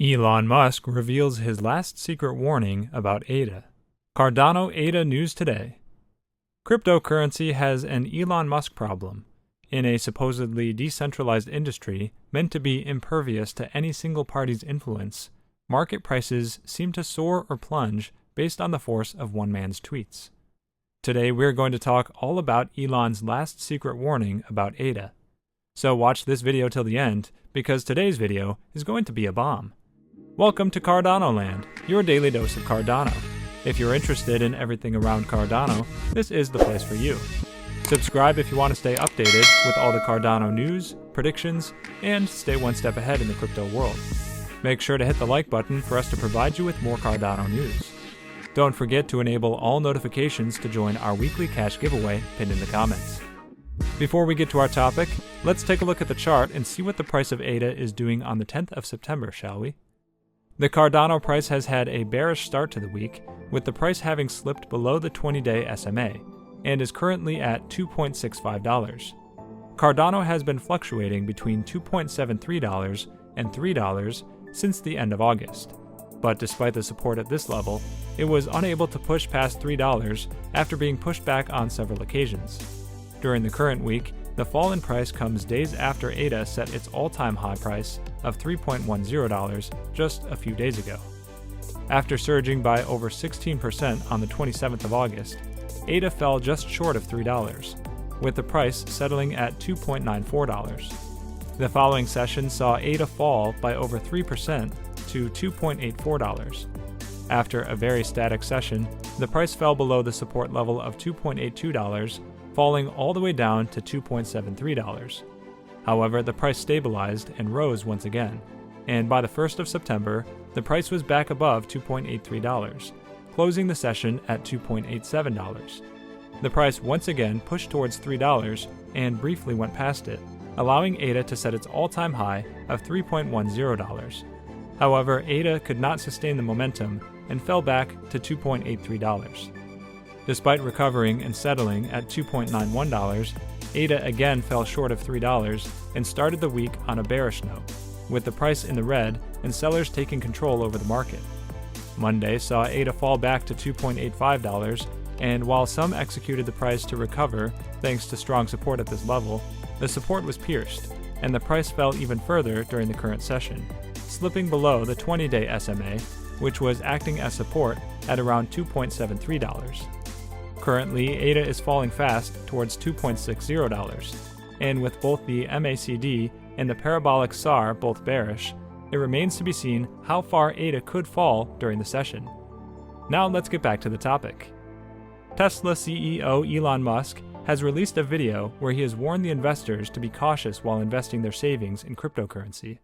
Elon Musk reveals his last secret warning about ADA. Cardano ADA News Today. Cryptocurrency has an Elon Musk problem. In a supposedly decentralized industry meant to be impervious to any single party's influence, market prices seem to soar or plunge based on the force of one man's tweets. Today we're going to talk all about Elon's last secret warning about ADA. So watch this video till the end, because today's video is going to be a bomb. Welcome to Cardano Land, your daily dose of Cardano. If you're interested in everything around Cardano, this is the place for you. Subscribe if you want to stay updated with all the Cardano news, predictions, and stay one step ahead in the crypto world. Make sure to hit the like button for us to provide you with more Cardano news. Don't forget to enable all notifications to join our weekly cash giveaway pinned in the comments. Before we get to our topic, let's take a look at the chart and see what the price of ADA is doing on the 10th of September, shall we? The Cardano price has had a bearish start to the week, with the price having slipped below the 20-day SMA, and is currently at $2.65. Cardano has been fluctuating between $2.73 and $3 since the end of August, but despite the support at this level, it was unable to push past $3 after being pushed back on several occasions. During the current week, the fall in price comes days after ADA set its all-time high price of $3.10 just a few days ago. After surging by over 16% on the 27th of August, ADA fell just short of $3, with the price settling at $2.94. The following session saw ADA fall by over 3% to $2.84. After a very static session, the price fell below the support level of $2.82, falling all the way down to $2.73. However, the price stabilized and rose once again, and by the 1st of September, the price was back above $2.83, closing the session at $2.87. The price once again pushed towards $3 and briefly went past it, allowing ADA to set its all-time high of $3.10. However, ADA could not sustain the momentum and fell back to $2.83. Despite recovering and settling at $2.91, ADA again fell short of $3 and started the week on a bearish note, with the price in the red and sellers taking control over the market. Monday saw ADA fall back to $2.85, and while some executed the price to recover thanks to strong support at this level, the support was pierced, and the price fell even further during the current session, slipping below the 20-day SMA, which was acting as support at around $2.73. Currently, ADA is falling fast towards $2.60, and with both the MACD and the parabolic SAR both bearish, it remains to be seen how far ADA could fall during the session. Now let's get back to the topic. Tesla CEO Elon Musk has released a video where he has warned the investors to be cautious while investing their savings in cryptocurrency.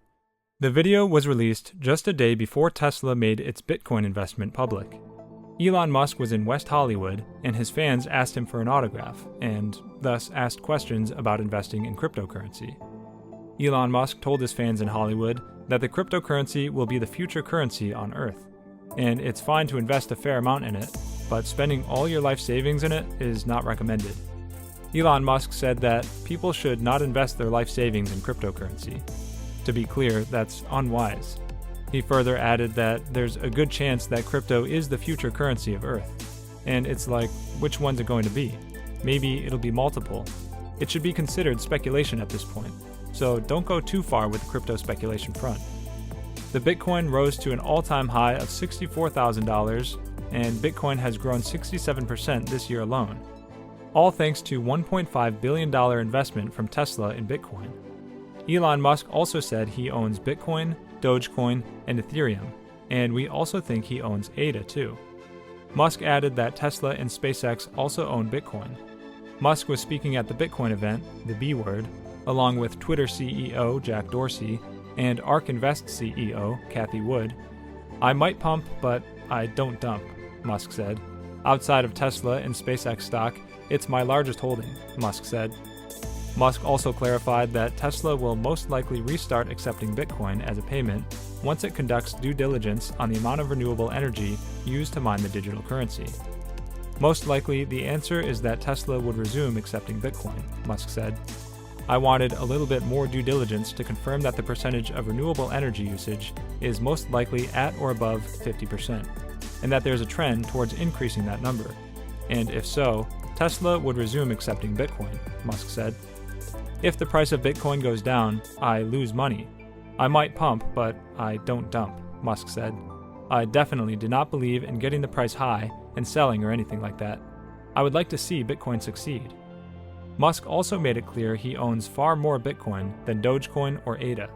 The video was released just a day before Tesla made its Bitcoin investment public. Elon Musk was in West Hollywood, and his fans asked him for an autograph, and thus asked questions about investing in cryptocurrency. Elon Musk told his fans in Hollywood that the cryptocurrency will be the future currency on Earth, and it's fine to invest a fair amount in it, but spending all your life savings in it is not recommended. Elon Musk said that people should not invest their life savings in cryptocurrency. To be clear, that's unwise. He further added that there's a good chance that crypto is the future currency of Earth. And it's like, which one's it going to be? Maybe it'll be multiple. It should be considered speculation at this point, so don't go too far with the crypto speculation front. The Bitcoin rose to an all-time high of $64,000, and Bitcoin has grown 67% this year alone, all thanks to $1.5 billion investment from Tesla in Bitcoin. Elon Musk also said he owns Bitcoin, Dogecoin, and Ethereum, and we also think he owns ADA too. Musk added that Tesla and SpaceX also own Bitcoin. Musk was speaking at the Bitcoin event, the B Word, along with Twitter CEO Jack Dorsey and ARK Invest CEO Cathie Wood. "I might pump, but I don't dump," Musk said. "Outside of Tesla and SpaceX stock, it's my largest holding," Musk said. Musk also clarified that Tesla will most likely restart accepting Bitcoin as a payment once it conducts due diligence on the amount of renewable energy used to mine the digital currency. Most likely, the answer is that Tesla would resume accepting Bitcoin, Musk said. I wanted a little bit more due diligence to confirm that the percentage of renewable energy usage is most likely at or above 50%, and that there's a trend towards increasing that number. And if so, Tesla would resume accepting Bitcoin, Musk said. If the price of Bitcoin goes down, I lose money. I might pump, but I don't dump, Musk said. I definitely do not believe in getting the price high and selling or anything like that. I would like to see Bitcoin succeed. Musk also made it clear he owns far more Bitcoin than Dogecoin or ADA.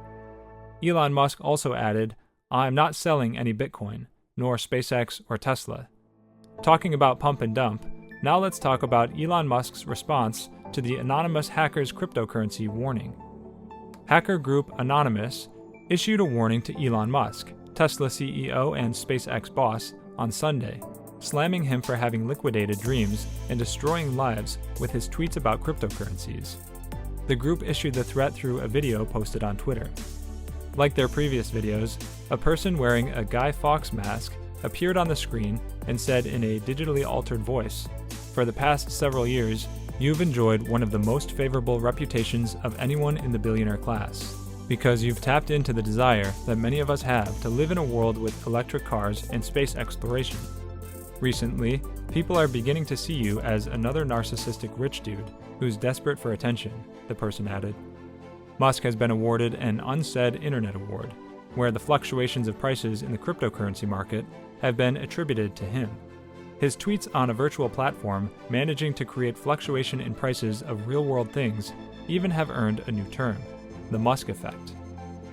Elon Musk also added, "I'm not selling any Bitcoin, nor SpaceX or Tesla." Talking about pump and dump, now let's talk about Elon Musk's response to the anonymous hacker's cryptocurrency warning. Hacker group Anonymous issued a warning to Elon Musk, Tesla CEO and SpaceX boss, on Sunday, slamming him for having liquidated dreams and destroying lives with his tweets about cryptocurrencies. The group issued the threat through a video posted on Twitter. Like their previous videos, a person wearing a Guy Fawkes mask appeared on the screen and said in a digitally altered voice, "For the past several years, you've enjoyed one of the most favorable reputations of anyone in the billionaire class, because you've tapped into the desire that many of us have to live in a world with electric cars and space exploration. Recently, people are beginning to see you as another narcissistic rich dude who's desperate for attention," the person added. Musk has been awarded an Unsaid Internet Award, where the fluctuations of prices in the cryptocurrency market have been attributed to him. His tweets on a virtual platform managing to create fluctuation in prices of real-world things even have earned a new term, the Musk effect.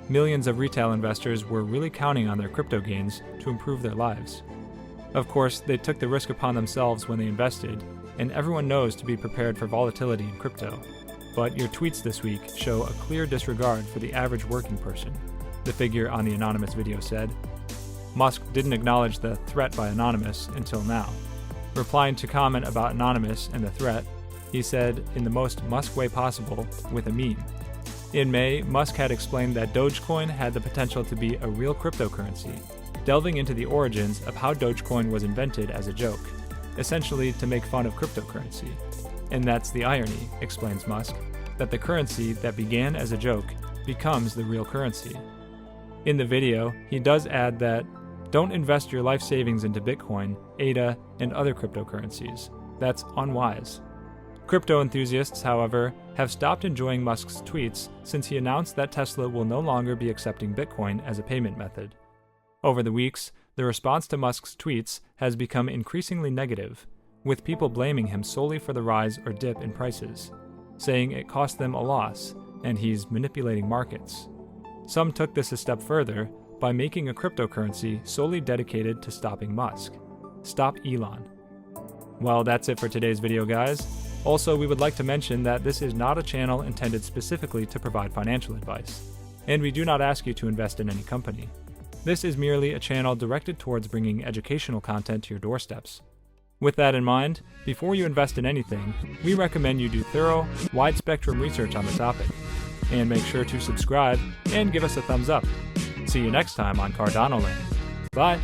Millions of retail investors were really counting on their crypto gains to improve their lives. Of course, they took the risk upon themselves when they invested, and everyone knows to be prepared for volatility in crypto. But your tweets this week show a clear disregard for the average working person, the figure on the Anonymous video said. Musk didn't acknowledge the threat by Anonymous until now. Replying to comment about Anonymous and the threat, he said in the most Musk way possible with a meme. In May, Musk had explained that Dogecoin had the potential to be a real cryptocurrency, delving into the origins of how Dogecoin was invented as a joke, essentially to make fun of cryptocurrency. And that's the irony, explains Musk, that the currency that began as a joke becomes the real currency. In the video, he does add that, "Don't invest your life savings into Bitcoin, ADA, and other cryptocurrencies. That's unwise." Crypto enthusiasts, however, have stopped enjoying Musk's tweets since he announced that Tesla will no longer be accepting Bitcoin as a payment method. Over the weeks, the response to Musk's tweets has become increasingly negative, with people blaming him solely for the rise or dip in prices, saying it cost them a loss and he's manipulating markets. Some took this a step further by making a cryptocurrency solely dedicated to stopping Musk. Stop Elon. Well, that's it for today's video, guys. Also, we would like to mention that this is not a channel intended specifically to provide financial advice, and we do not ask you to invest in any company. This is merely a channel directed towards bringing educational content to your doorsteps. With that in mind, before you invest in anything, we recommend you do thorough, wide-spectrum research on the topic. And make sure to subscribe and give us a thumbs up. See you next time on Cardano Land. Bye!